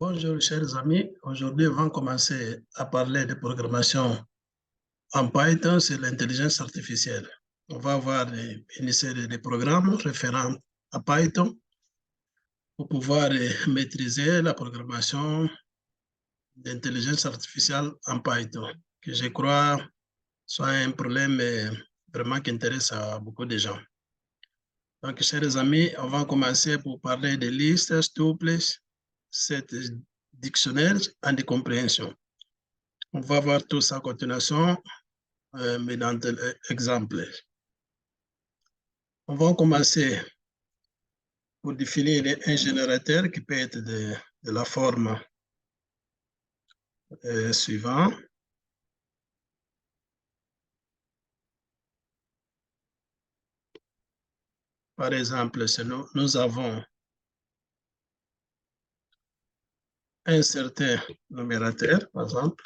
Bonjour chers amis, aujourd'hui on va commencer à parler de programmation en Python sur l'intelligence artificielle. On va avoir une série de programmes référents à Python pour pouvoir maîtriser la programmation d'intelligence artificielle en Python, que je crois soit un problème vraiment qui intéresse à beaucoup de gens. Donc, chers amis, on va commencer pour parler des listes, tuples, set dictionnaires en compréhension. On va voir tout ça en continuation, mais dans l'exemple. On va commencer pour définir un générateur qui peut être de la forme suivante. Par exemple, si nous avons un certain numérateur, par exemple,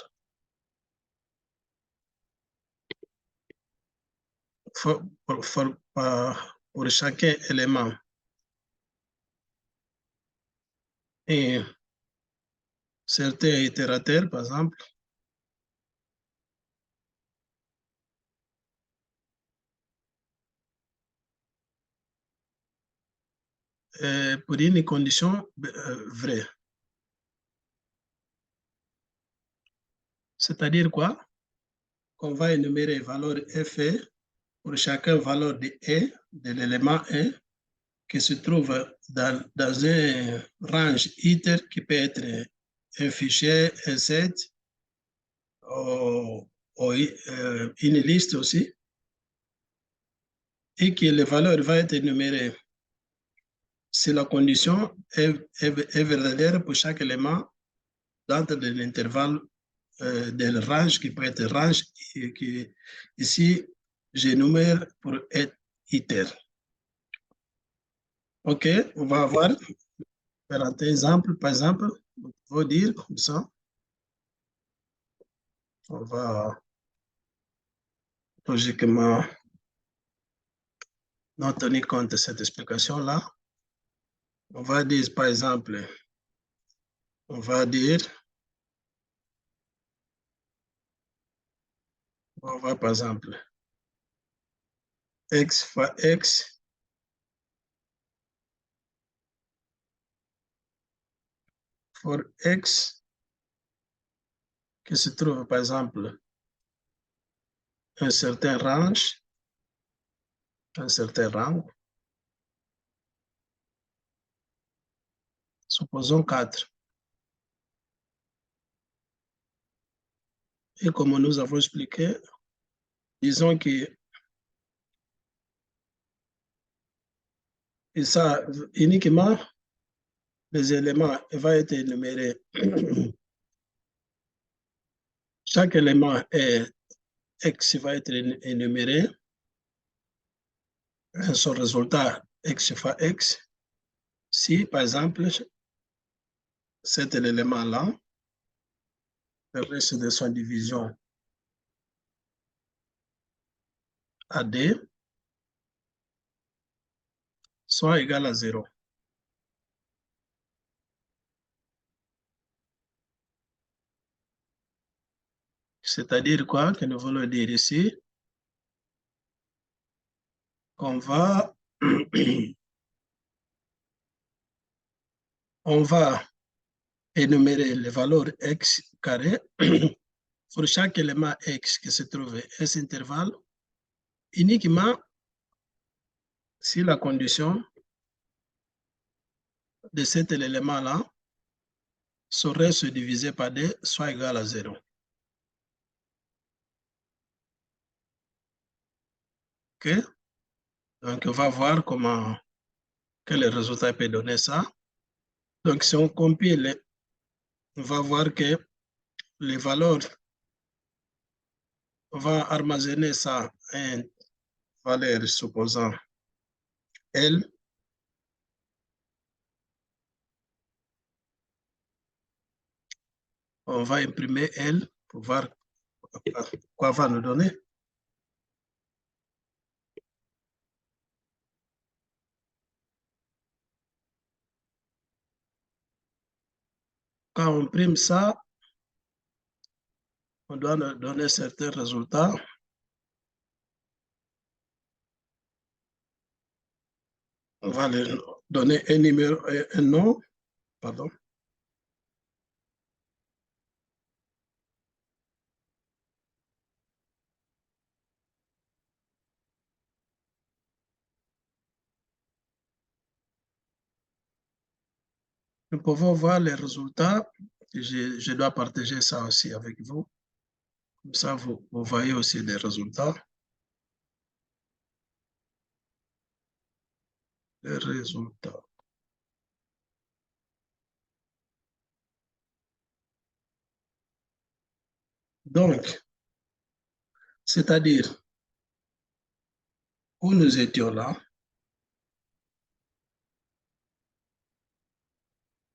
pour chaque élément un certain itérateur, par exemple, pour une condition vraie. C'est-à-dire quoi? Qu'on va énumérer valeur FE pour chaque valeur de E, de l'élément E, qui se trouve dans un range iter qui peut être un fichier, un set, ou une liste aussi, et que les valeurs vont être énumérées si la condition est verdadère pour chaque élément dans l'intervalle de range qui peut être range, qui ici j'énumère pour être iter. OK, on va avoir un exemple, par exemple, on va dire comme ça, on va logiquement non tenir compte de cette explication-là. On va dire, par exemple, on va dire, on va par exemple, x fois x for x qui se trouve par exemple un certain range, supposons 4. Et comme nous avons expliqué, disons que ça, uniquement les éléments vont être énumérés. Chaque élément est x va être énuméré. Son résultat x fois x. Si, par exemple, cet élément-là, le reste de son division à d soit égal à 0. C'est-à-dire quoi que nous voulons dire ici? On va, on va énumérer les valeurs x carré pour chaque élément x qui se trouve à cet intervalle, uniquement si la condition de cet élément-là serait se diviser par d soit égal à 0. OK? Donc, on va voir quel résultat peut donner ça. Donc, si on compile, on va voir que les valeurs, on va armazener ça à une valeur supposant L. On va imprimer L pour voir quoi va nous donner. quand on prime ça, on doit nous donner certains résultats. On va lui donner un numéro, un nom, pardon. Nous pouvons voir les résultats. Je dois partager ça aussi avec vous. Comme ça, vous voyez aussi les résultats. Les résultats. Donc, c'est-à-dire, où nous étions là,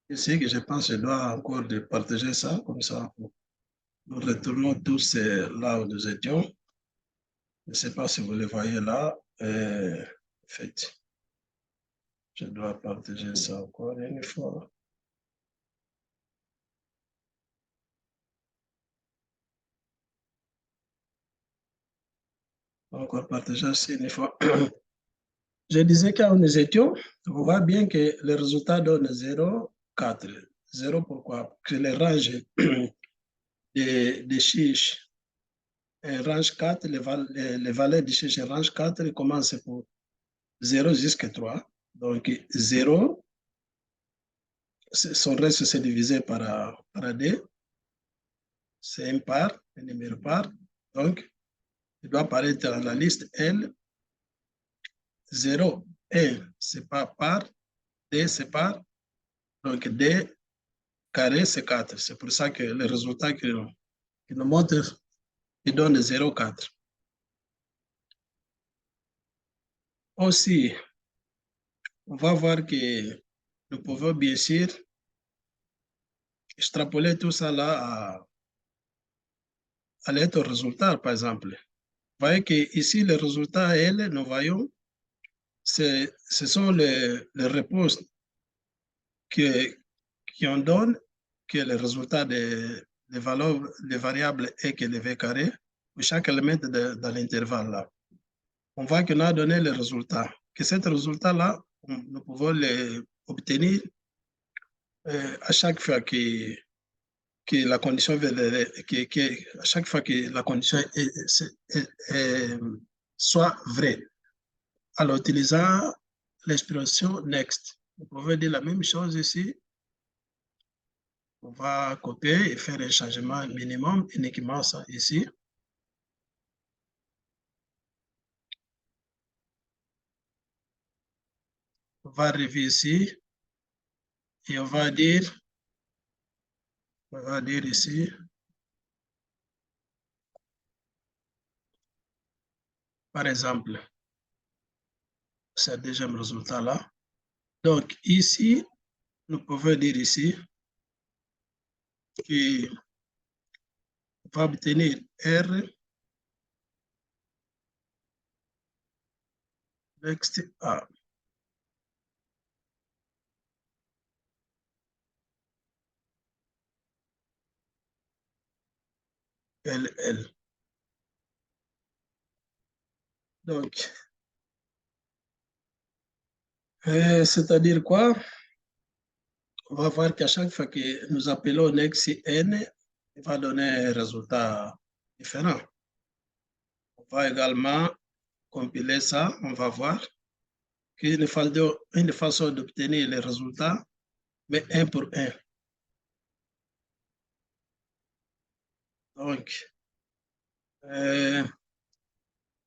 ici que je pense que je dois encore de partager ça, comme ça, nous retournons tous là où nous étions. Je ne sais pas si vous le voyez là. En fait, je dois partager ça encore une fois. Encore partager ça une fois. Je disais quand nous étions, on voit bien que le résultat donne 0, 4. 0 pourquoi? Parce que les ranges des chiches, range 4, les valeurs des chiches range 4 commencent pour 0 jusqu'à 3. Donc 0, son reste c'est divisé par D, c'est un par, un numéro par. Donc, il doit apparaître dans la liste L, 0, 1, c'est pas par, D, c'est par. Donc, D carré, c'est 4. C'est pour ça que le résultat qui nous montre, il donne 0,4. Aussi, on va voir que nous pouvons bien sûr extrapoler tout ça là à l'aide au résultat, par exemple. Vous voyez qu'ici, le résultat, L, nous voyons, ce sont les réponses qui en donnent que le résultat des valeurs, des variables est que le V carré pour chaque élément dans l'intervalle là. On voit qu'on a donné le résultat. Que ce résultat-là, nous pouvons l'obtenir à chaque fois que la condition à chaque fois que la condition soit vraie. Alors, utilisant l'expression next, vous pouvez dire la même chose ici. On va copier et faire un changement minimum, uniquement ça ici. On va arriver ici et on va dire ici, par exemple, ce deuxième résultat-là. Donc, ici, nous pouvons dire ici qu'on va obtenir R next A. LL. Donc, c'est-à-dire quoi? On va voir qu'à chaque fois que nous appelons next N, il va donner un résultat différent. On va également compiler ça, on va voir qu'il faut une façon d'obtenir les résultats, mais un pour un. Donc,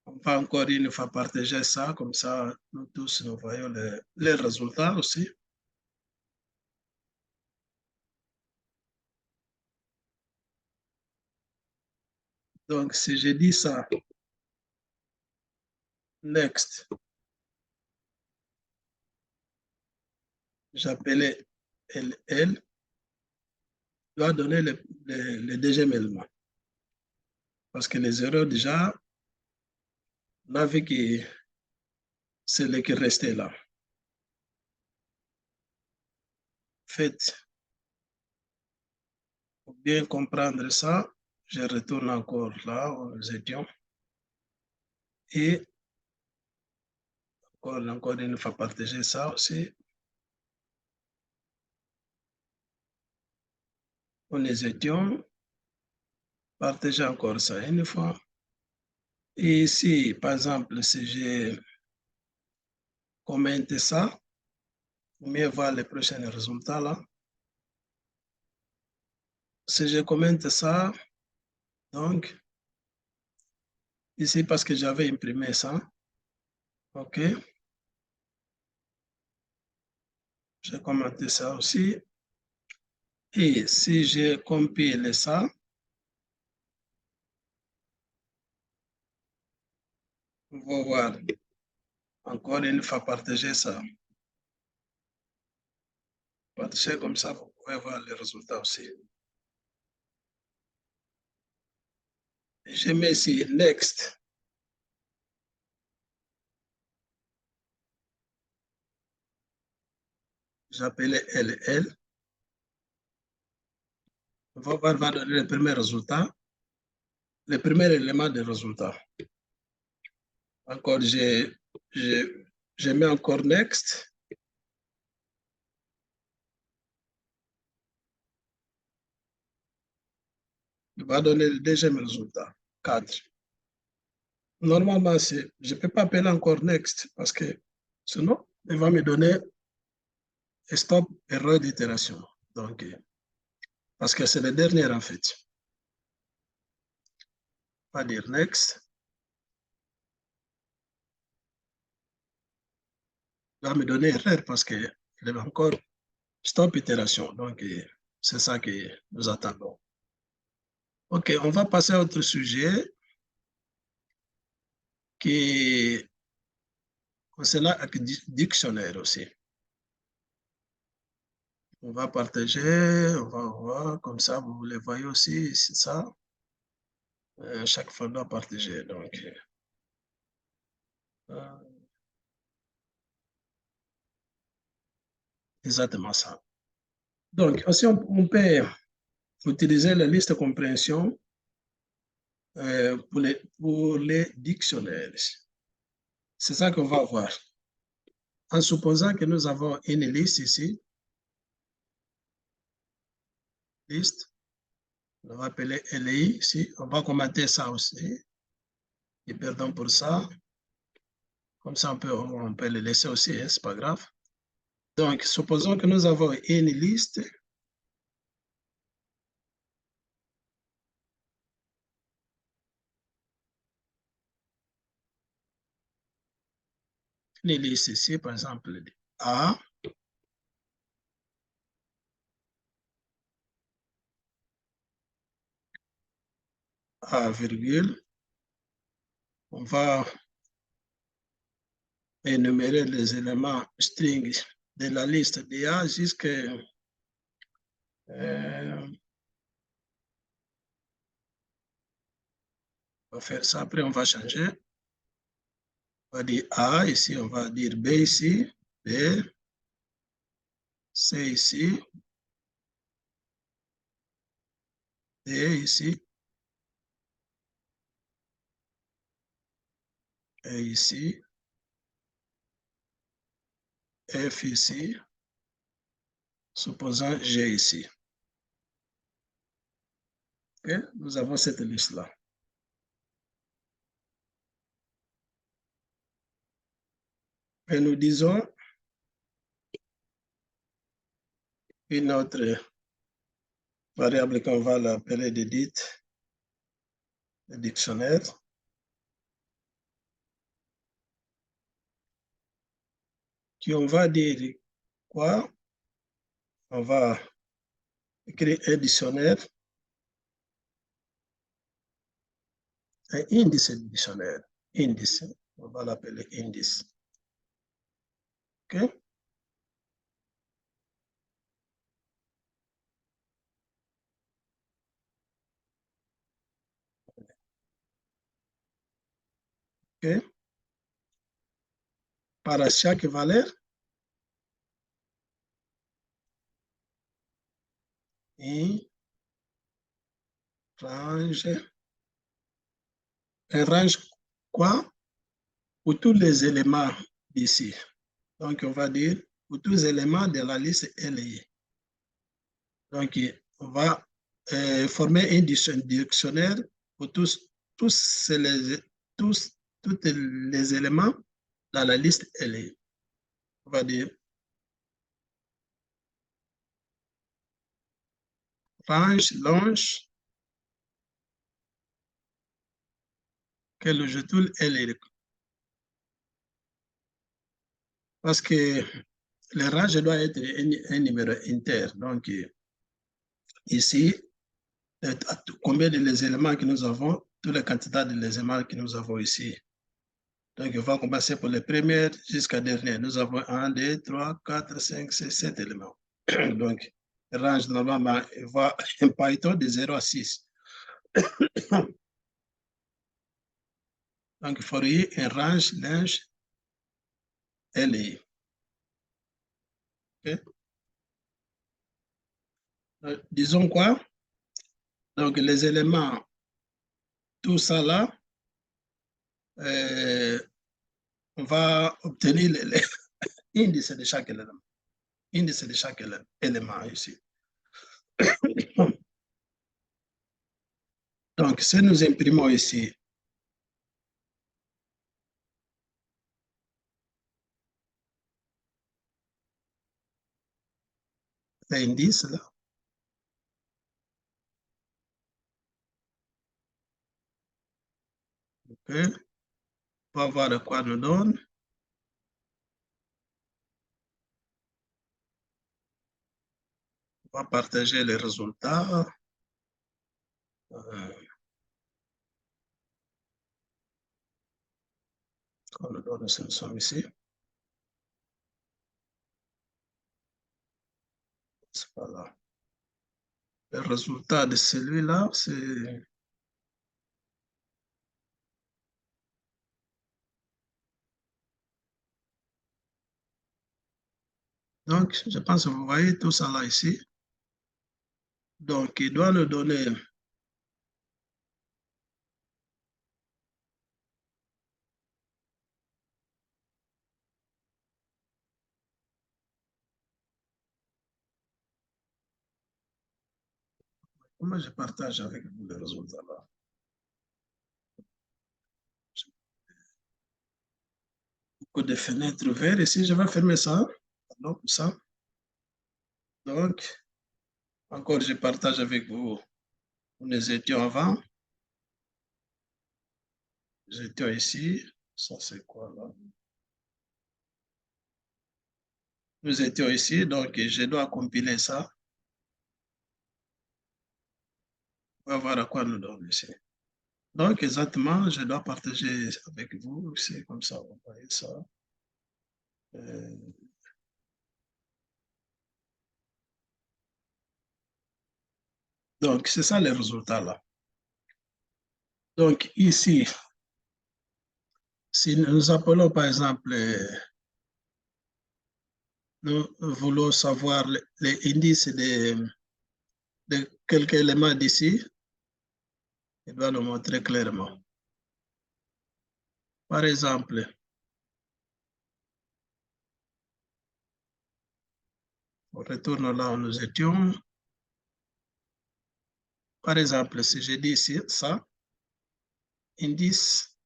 on va encore une fois partager ça, comme ça, nous tous, nous voyons les résultats aussi. Donc, si je dis ça, next, j'appelais LL, doit donner le deuxième élément. Parce que les erreurs, déjà, on a vu que c'est le qui restait là. En. Fait, bien comprendre ça, je retourne encore là où nous étions. Et encore une fois, partager ça aussi. Où nous étions. Partager encore ça une fois. Et ici, par exemple, si je commente ça, pour mieux voir les prochains résultats là. Si je commente ça, donc, ici, parce que j'avais imprimé ça, OK. J'ai commenté ça aussi. Et si je compile ça, on va voir encore une fois partager ça. Partager comme ça, vous pouvez voir les résultats aussi. Je mets ici Next. J'appelais LL. On va voir, va donner le premier résultat, le premier élément de résultat. Encore, je mets encore Next. Il va donner le deuxième résultat, 4. Normalement, je ne peux pas appeler encore Next parce que sinon, il va me donner stop erreur d'itération. Donc, parce que c'est le dernier en fait. On va dire Next. Il va me donner erreur parce qu'il y a encore stop itération. Donc, c'est ça que nous attendons. OK, on va passer à autre sujet qui concernant le dictionnaire aussi. On va partager, on va voir, comme ça, vous les voyez aussi, c'est ça. Chaque fois, on doit partager. Donc, exactement ça. Donc, aussi, on peut utiliser la liste de compréhension pour les dictionnaires. C'est ça qu'on va voir. En supposant que nous avons une liste ici, liste, on va appeler LI ici, on va commenter ça aussi. Et pardon pour ça. Comme ça, on peut le laisser aussi, hein, c'est pas grave. Donc, supposons que nous avons une liste. Une liste ici, par exemple, A, A virgule. On va énumérer les éléments string de la liste de A jusqu'à on va faire ça, après on va changer. On va dire A ici, on va dire B ici, B, C ici, D ici, E ici, F ici, supposons G ici. Okay? Nous avons cette liste-là. Et nous disons une autre variable qu'on va l'appeler d'edit, le dictionnaire. Qui on va dire quoi? On va écrire un dictionnaire, un indice dictionnaire, indice, on va l'appeler indice. OK? OK? Par chaque valeur, range, un range quoi? Pour tous les éléments d'ici. Donc, on va dire pour tous les éléments de la liste LI. Donc, on va former un dictionnaire pour tous les éléments dans la liste LI. On va dire range, longe, que le jeton LI. Parce que le range doit être un numéro inter. Donc, ici, combien de les éléments que nous avons, tous les quantités de les éléments que nous avons ici. Donc, on va commencer pour les premières jusqu'à dernière. Nous avons 1, 2, 3, 4, 5, 6, 7 éléments. Donc, range normalement, il va un Python de 0 à 6. Donc, il faudrait un range, linge, LI. Okay? Disons quoi? Donc, les éléments, tout ça là, on va obtenir l'indice de chaque élément. Indice de chaque élément ici. Donc, si nous imprimons ici l'indice, là, okay. On va voir de quoi nous donne. On va partager les résultats. On nous donne ce somme ici. C'est pas là. Le résultat de celui-là, c'est... Donc, je pense que vous voyez tout ça là ici. Donc, il doit nous donner comment je partage avec vous les résultats là. Beaucoup de fenêtres vertes ici. Je vais fermer ça. Donc, ça. Donc, encore, je partage avec vous où nous étions avant. Nous étions ici. Ça, c'est quoi là? Nous étions ici, donc je dois compiler ça. On va voir à quoi nous donne ici. Donc, exactement, je dois partager avec vous. C'est comme ça, vous voyez ça. Donc, c'est ça les résultats là. Donc, ici, si nous appelons par exemple, nous voulons savoir les indices de quelques éléments d'ici, il doit nous montrer clairement. Par exemple, on retourne là où nous étions. Par exemple, si je dis ici, ça, indice,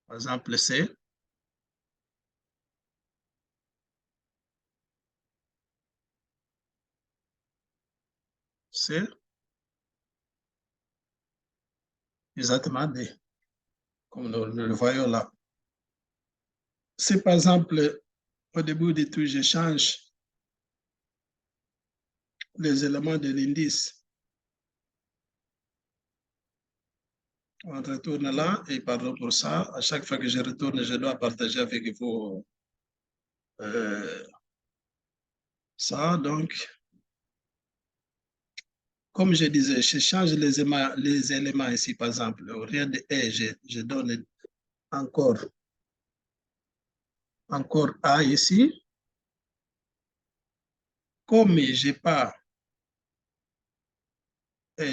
par exemple, c'est exactement D, comme nous le voyons là. Si par exemple, au début de tout, je change les éléments de l'indice, on retourne là, et pardon pour ça, à chaque fois que je retourne, je dois partager avec vous ça. Donc, comme je disais, je change les éléments ici, par exemple, au lieu de E, je donne encore A ici. Comme je n'ai pas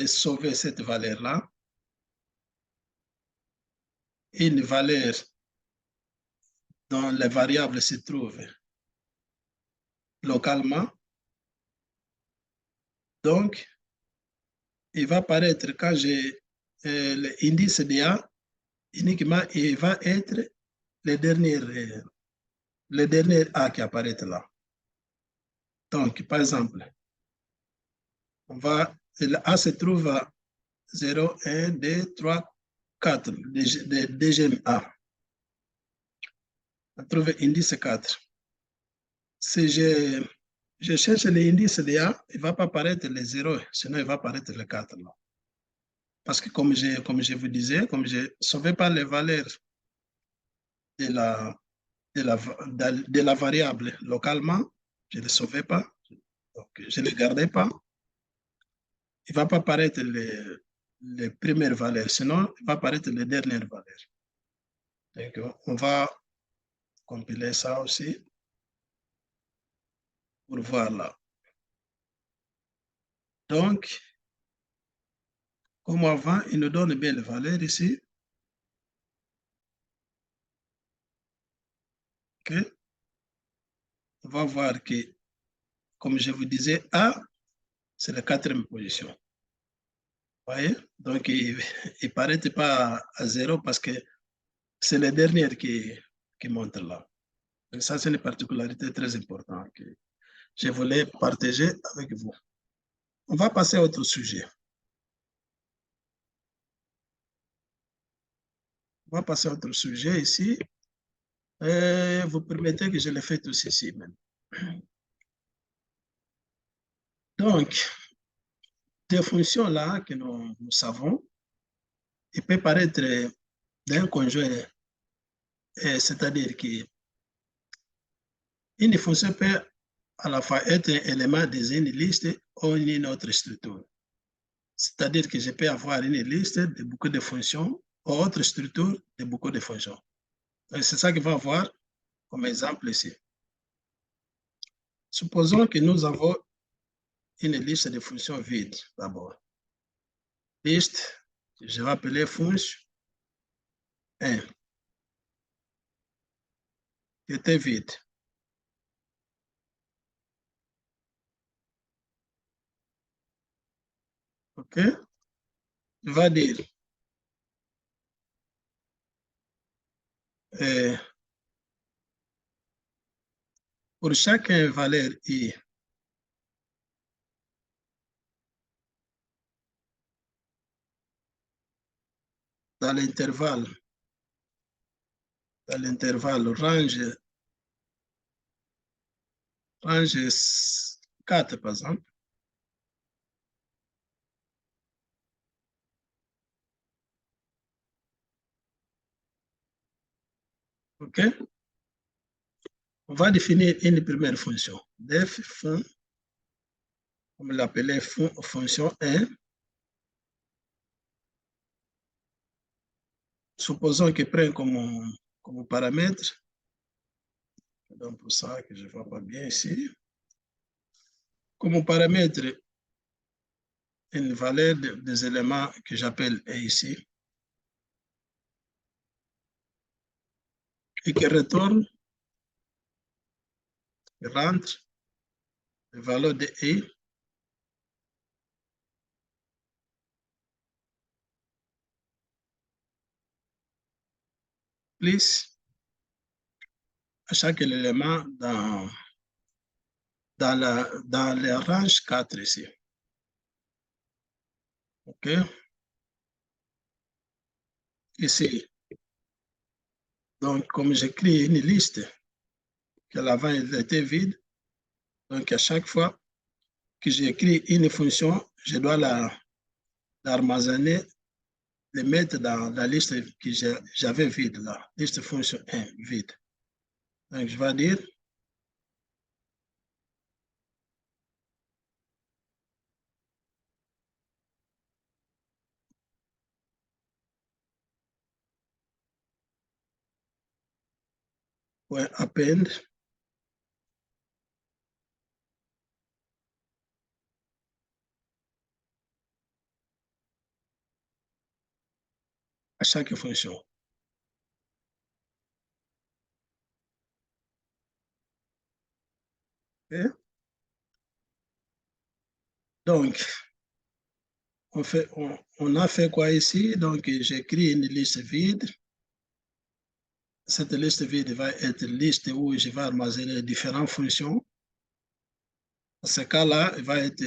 sauver cette valeur-là. Une valeur dont les variables se trouvent localement. Donc, il va apparaître quand j'ai l'indice DA, uniquement, il va être le dernier A qui apparaît là. Donc, par exemple, le A se trouve à 0, 1, 2, 3, 4, le deuxième A. On trouve l'indice 4. Si je cherche l'indice de A, il ne va pas apparaître le 0, sinon il va apparaître le 4 là. Parce que comme je vous disais, comme je ne savais pas les valeurs de la variable localement, je ne les savais pas, donc je ne les gardais pas. Il ne va pas apparaître les premières valeurs, sinon il va apparaître les dernières valeurs. Donc, on va compiler ça aussi pour voir là. Donc, comme avant, il nous donne bien les valeurs ici. Okay. On va voir que, comme je vous disais, A, c'est la 4e position. Vous voyez? Donc, il ne paraît pas à 0 parce que c'est le dernier qui monte là. Donc, ça, c'est une particularité très importante que je voulais partager avec vous. On va passer à autre sujet. On va passer à autre sujet ici. Vous permettez que je le fasse tout ceci même. Donc, des fonctions là que nous savons, il peut paraître d'un conjoint, c'est-à-dire qu'une fonction peut à la fois être un élément d'une liste ou une autre structure. C'est-à-dire que je peux avoir une liste de beaucoup de fonctions ou autre structure de beaucoup de fonctions. C'est ça qu'il va avoir comme exemple ici. Supposons que nous avons une liste de fonctions vides d'abord. Liste, je vais appeler fonction 1, qui était vide. OK? Je vais dire pour chaque valeur I, dans l'intervalle range 4, par exemple, OK? On va définir une première fonction. Def fun, comme l'appelait fonction 1. Supposons qu'il prenne comme paramètre, donc pour ça que je ne vois pas bien ici, comme paramètre une valeur des éléments que j'appelle ici, et qui retourne, rentre la valeur de I plus à chaque élément dans la range 4 ici. OK? Ici. Donc, comme j'écris une liste, que l'avant était vide, donc à chaque fois que j'écris une fonction, je dois l'armazener, le mettre dans la liste que j'avais vide là, liste fonction 1 vide. Donc, je vais dire point append à chaque fonction. Okay? Donc, on a fait quoi ici? Donc, j'écris une liste vide. Cette liste vide va être une liste où je vais armazener différentes fonctions. Dans ce cas-là, il va être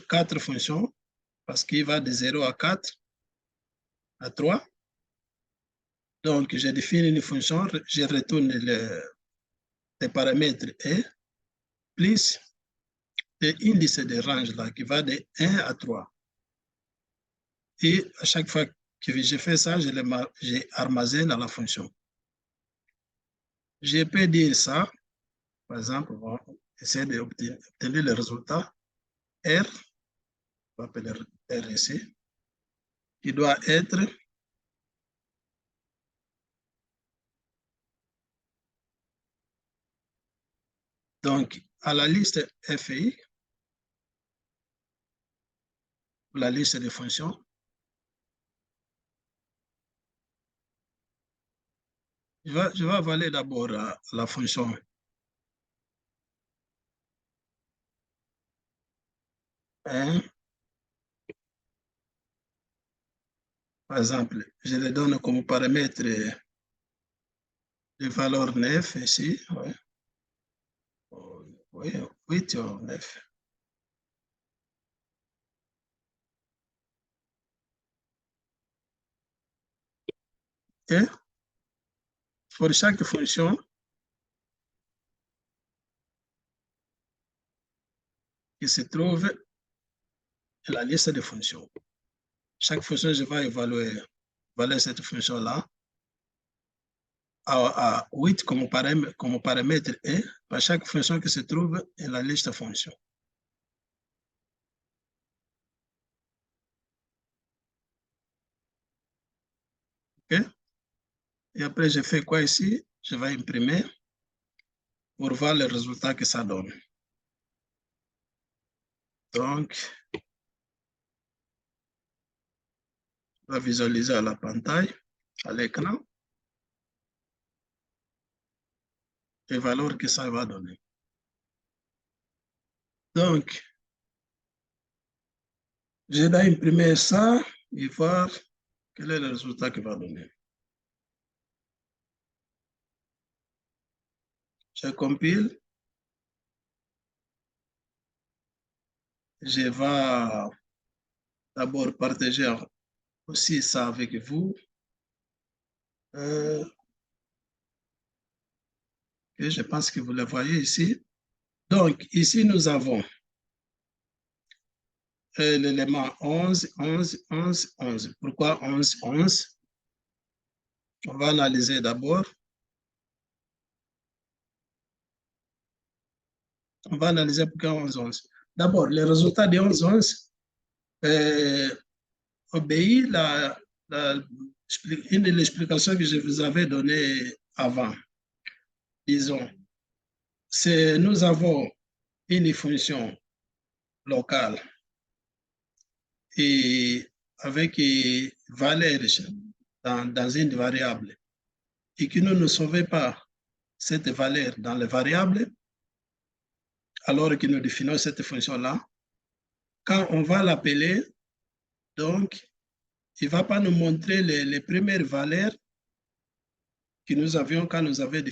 4 fonctions, parce qu'il va de 0 à 4 à 3. Donc, je définis une fonction, je retourne les paramètres et plus l'indice de range là, qui va de 1 à 3. Et à chaque fois que je fais ça, je armazeine dans la fonction. Je peux dire ça, par exemple, on va essayer d'obtenir le résultat R, on va appeler R ici, qui doit être donc à la liste FI, la liste des fonctions. Je vais avaler d'abord la fonction Hein? Par exemple, je le donne comme paramètre de valeur 9 ici. Ouais. Oui, 8 ou 9. Et pour chaque fonction qui se trouve dans la liste de fonctions. Chaque fonction, je vais évaluer cette fonction-là à 8 comme paramètre 1 pour chaque fonction qui se trouve dans la liste de fonctions. Okay? Et après, je fais quoi ici? Je vais imprimer pour voir le résultat que ça donne. Donc, on va visualiser à la pantalla, à l'écran, les valeurs que ça va donner. Donc, je dois imprimer ça et voir quel est le résultat qu'il va donner. Je compile. Je vais d'abord partager aussi ça avec vous. Et je pense que vous le voyez ici. Donc, ici, nous avons l'élément 11, 11, 11, 11. Pourquoi 11, 11? On va analyser d'abord. On va analyser pourquoi 11, 11. D'abord, le résultat de 11, 11 obéit une de explications que je vous avais donnée avant. Disons, nous avons une fonction locale et avec valeur dans une variable et que nous ne savons pas cette valeur dans les variables, alors que nous définissons cette fonction-là, quand on va l'appeler, donc, il ne va pas nous montrer les premières valeurs que nous avions quand nous avions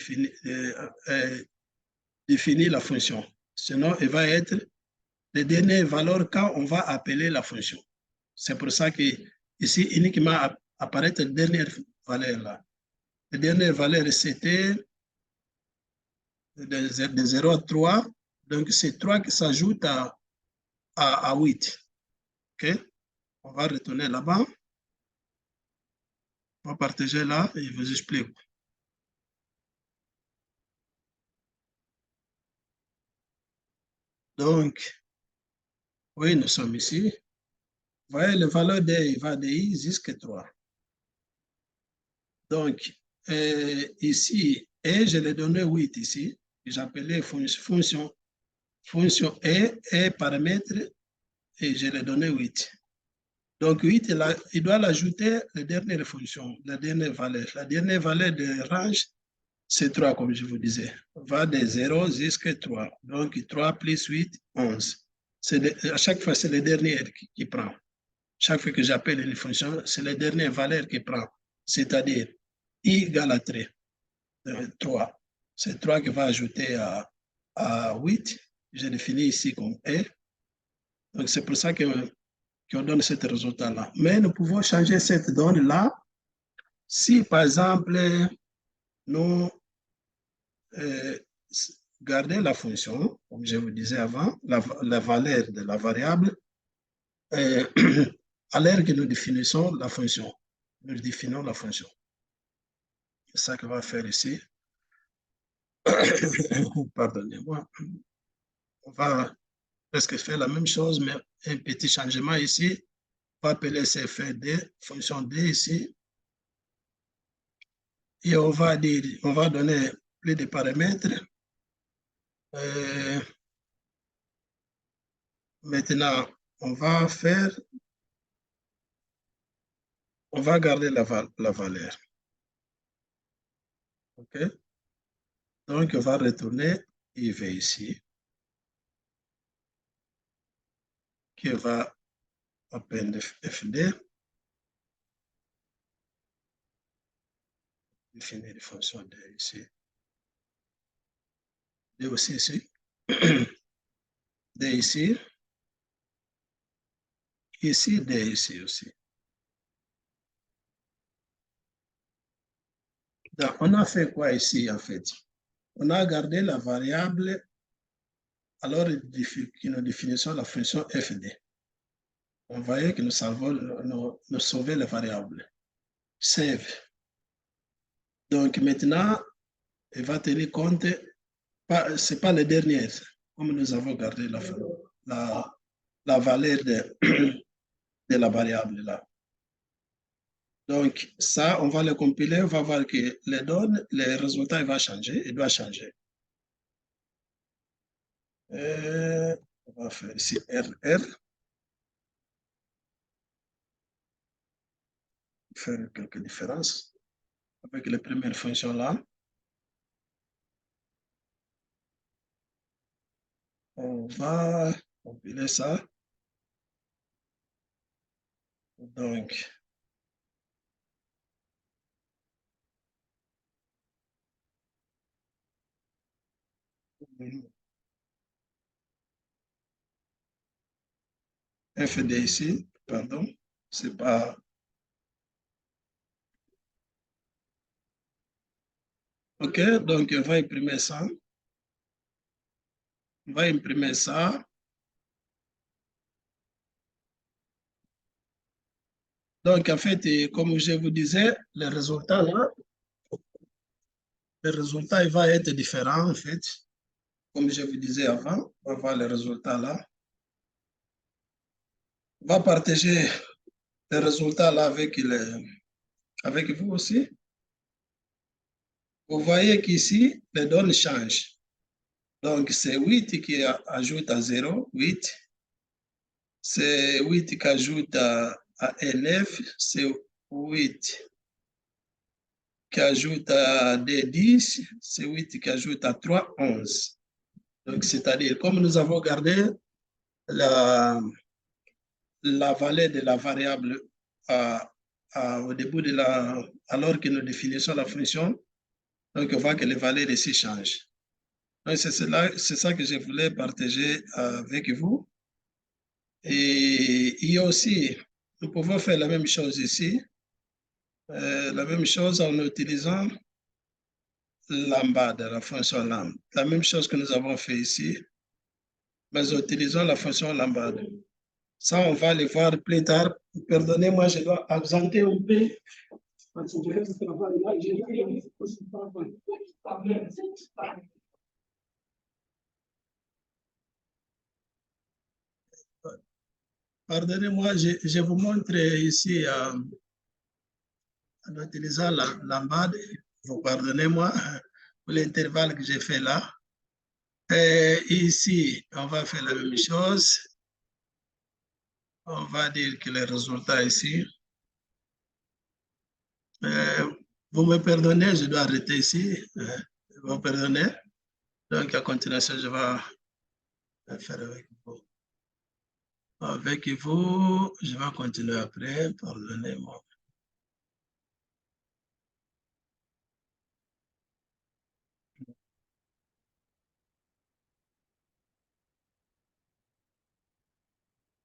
défini la fonction. Sinon, il va être les dernières valeurs quand on va appeler la fonction. C'est pour ça que ici, uniquement apparaît la dernière valeur là. La dernière valeur, c'était de 0 à 3. Donc, c'est 3 qui s'ajoute à 8. OK? On va retourner là-bas. On va partager là et je vous explique. Donc, oui, nous sommes ici. Vous voyez, la valeur D va de I jusqu'à 3. Donc, ici, et je l'ai donné 8 ici. J'appelais fonction et paramètre et je l'ai donné 8. Donc 8, il doit l'ajouter la dernière fonction, la dernière valeur. La dernière valeur de range, c'est 3, comme je vous disais. Va de 0 jusqu'à 3. Donc 3 plus 8, 11. À chaque fois, c'est le dernier qui prend. Chaque fois que j'appelle une fonction, c'est la dernière valeur qui prend. C'est-à-dire I égale à 3. C'est 3 qui va ajouter à 8. Je définis ici comme E. Donc c'est pour ça qu'on donne ce résultat-là. Mais nous pouvons changer cette donne-là si, par exemple, nous gardons la fonction, comme je vous disais avant, la valeur de la variable, à l'heure que nous définissons la fonction. Nous définissons la fonction. C'est ça qu'on va faire ici. Pardonnez-moi. On va presque faire la même chose, mais un petit changement ici. On va appeler CFD, fonction D ici. Et on va donner plus de paramètres. Maintenant, on va garder la valeur. OK? Donc, on va retourner IV ici, qui va appendre FD, définir les fonctions D ici. D aussi ici. D ici. Ici, D ici aussi. Donc, on a fait quoi ici, en fait? On a gardé la variable alors que nous définissons la fonction FD. On voyait que nous sauvons la variable. Save. Donc, maintenant, il va tenir compte, ce n'est pas le dernier, comme nous avons gardé la valeur de la variable là. Donc, ça, on va le compiler, on va voir que les résultats, il doit changer. On va faire ici RR. Faire quelques différences avec les premières fonctions là. On va compiler ça. Donc, FD ici, pardon, c'est pas... OK, donc on va imprimer ça. On va imprimer ça. Donc, en fait, comme je vous disais, le résultat là, le résultat il va être différent, en fait. Comme je vous disais avant, on va voir le résultat là. On va partager le résultat là avec vous aussi. Vous voyez qu'ici, les données changent. Donc, c'est 8 qui ajoute à 0, 8. C'est 8 qui ajoute à 9, c'est 8 qui ajoute à D10, c'est 8 qui ajoute à 3, 11. Donc, c'est-à-dire, comme nous avons gardé la valeur de la variable au début alors que nous définissons la fonction, donc on voit que les valeurs ici changent. C'est ça que je voulais partager avec vous. Et il y a aussi, nous pouvons faire la même chose ici, la même chose en utilisant lambda, la fonction lambda. La même chose que nous avons fait ici, mais en utilisant la fonction lambda. Ça, on va le voir plus tard. Pardonnez-moi, je dois absenter un peu. Pardonnez-moi, je vous montre ici en utilisant la lambda. Vous pardonnez-moi pour l'intervalle que j'ai fait là. Et ici, on va faire la même chose. On va dire que les résultats ici. Vous me pardonnez, je dois arrêter ici. Vous me pardonnez. Donc, à continuation, je vais faire avec vous. Avec vous, je vais continuer après. Pardonnez-moi.